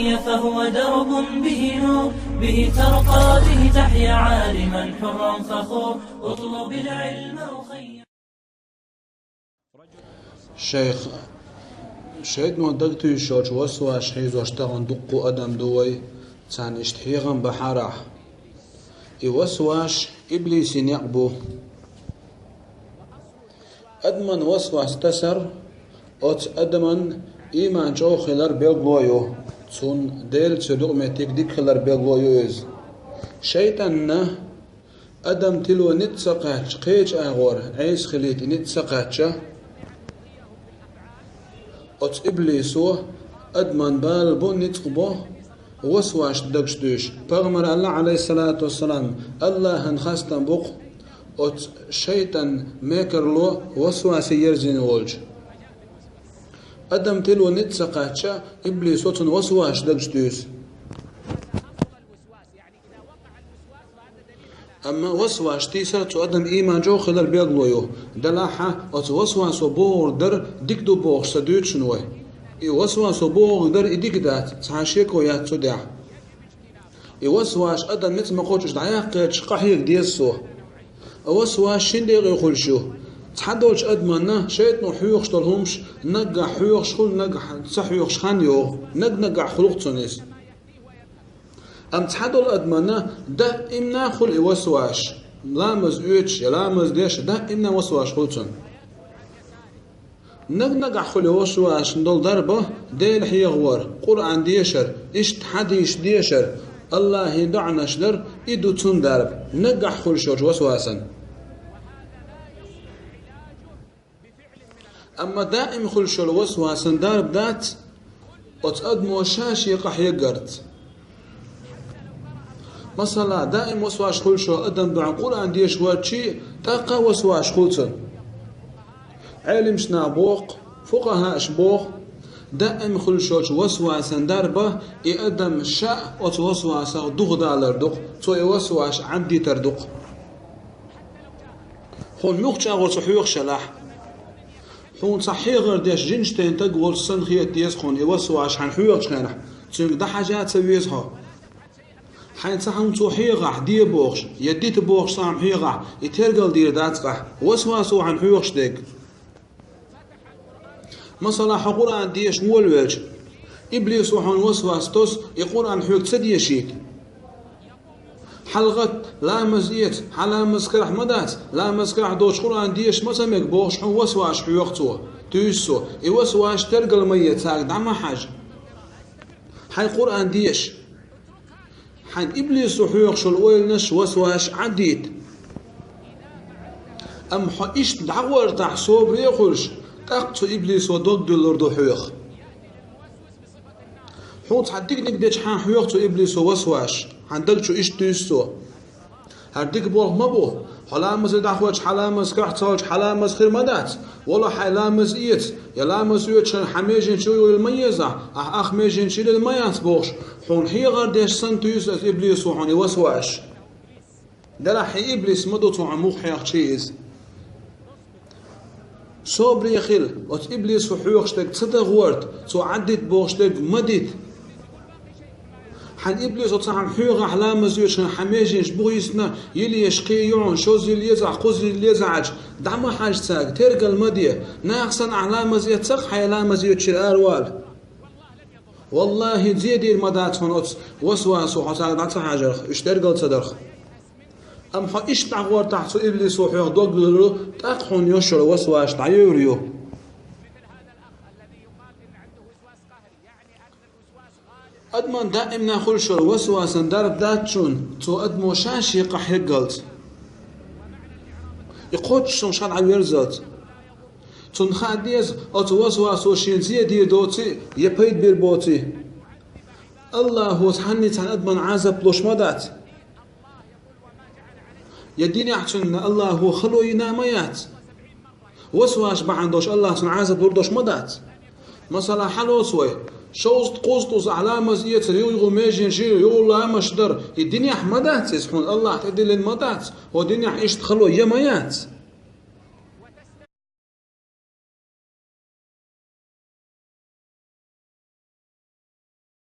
أخي فهو درب به نور، به ترقى به تحيا عالما حرا فخور. اطلب العلم أخي. شيخ شهد مهدقتو يشوش وسواش حيز واشتغن دقو أدم دوي تان اشتحيغن بحارح وسواش إبليس يقبو أدمن وسواس تسر أت أدمن إيمان جو خلر بيغلويو تون ديل تدق متيك ديك خلر بيغلويو شيطان أدم تلو نتسقاتش قيج أغور عيس خليت نتسقاتش أت إبليسو أدمن بال بو نتقبو وسواش دقش دوش بغمر الله عليه الصلاة والسلام الله هنخستن بوق أت شيطان ميكرلو وسواس يرزين ولج أدم تلو نتسقاتش إبليسو تن وسواش دقش دوش أما وسواش تيسر تو أدم إيمان جو خلال بيغلويو دلاحة أت وسواس بور در ديك دو بوغ سدوت شنوي وسواس بور در إديك دات تعشيكو يات تدع وسواش أدم مثل ما قوتش دعاقيتش قحيك ديسو وسواش شنديغ يقول شو تحدوش أدمنا شيطنو حيوخش طلهمش نقع حيوخش خل نقع صحيوخش خانيوغ نقع خلوق تونيس أم تحدول أدمنا دا إمنا خل وسواش لامز أوتش لامز ديش دا إمنا وسواش خلتون نقع خل وسواش ندول ضربة ديل حي غور قرآن ديشر إشت حديش ديشر الله يدعنا شدر إدو تون درب نقع خل شوش وسواسا أما دائم خل شو الوسواسا درب ذات وتقدمو شاشي قح يقرت مثلا دائم وسواش خلشو أدم بعن قرآن ديش واتشي تاقا وسواش خلصن علم شنا بوق فقهاء شبوق دائم خلشوش وسواسا دربه أدم شاء وتوسواسا دغ دالر دغ تو وسواش عمدي تردق خون مخش أغول صحيوخ شلاح خون صحيح غير ديش جنشتين تقول سنخية ديس خون وسواش عن حيوخ شخينح تنك ده حاجات سويزها حين صحن توحيغه دي بوخش يديت بوخش صام حيغه يترقل دير داتقه وسواسو عن حيوخش ديك مثلا حقول عن ديش مولوج إبليس وحن وسواس توس يقول عن حيوك تسدي شيك حلقة لا مزيت حلا مسكرح مدات لا مسكرح دوش قرآن ديش ما سميك بوخش حن وسواش حيوقتو تيسو يوسواش ترقل ميت ساق دعما حاج حي قرآن ديش حين إبليس وحيوخش الويل نش وسواش عديد أم حيش دعور تحصوب ريخوش تقتو إبليس ودود دلردو حيوخ حوت حديك نقديش حان حيوختو إبليس وسواش حندلشو إيش تيسو هرديك بوغ مبو حلامز دعوش حلامز كحتاج حلامز خير مدات ولا حلامز إيت يلامز يوتشن حميجن شو الميزة أخ ميجن شيل الميات بوش حون حي غرديش سنتيس إبليس وحوني وسواش دلا حي إبليس مدوتو عموخ حياخ تشيز صبري يخيل وت إبليس وحيوخشتك تصدق ورد تو عدت بوشتك مدت حن إبليس وتصحن حيوغ أحلام زيوشن حميجنش بويسنا يلي يشقي يعون شوز يلي يزع قوز يلي يزعج دعما حاج تاق ترقى المدية ناقصن أحلام زيوت تسق حيلام زيوت شر أروال والله زيدي المدات هنوت وسواس وحساق دعتا حاجر اشترقل صدرخ أم حا إيش تعور تحت إبليس وحيوغ دوغلو تاقحون يشر وسواش تعيوريو أدمن دائم ناخل شر وسواسا درب داتشون تو أدمو شاشي قح يقلت يقوتش شون شاد عويرزات تون خاديز أتو وسواس وشينزية دي دوتي يبيد بيربوتي الله هو تحني تان أدمن عازب لوش مدات يديني أحسن الله هو خلو يناميات وسواس بعندوش الله تان عازب لوردوش مدات مثلا حلو سوي شوست قوستوس علامة زيت ريو ميجين شيو يولا مشدر الدنيا حمدات يسحون الله تدي للمدات ودنيا إيش تخلو يميات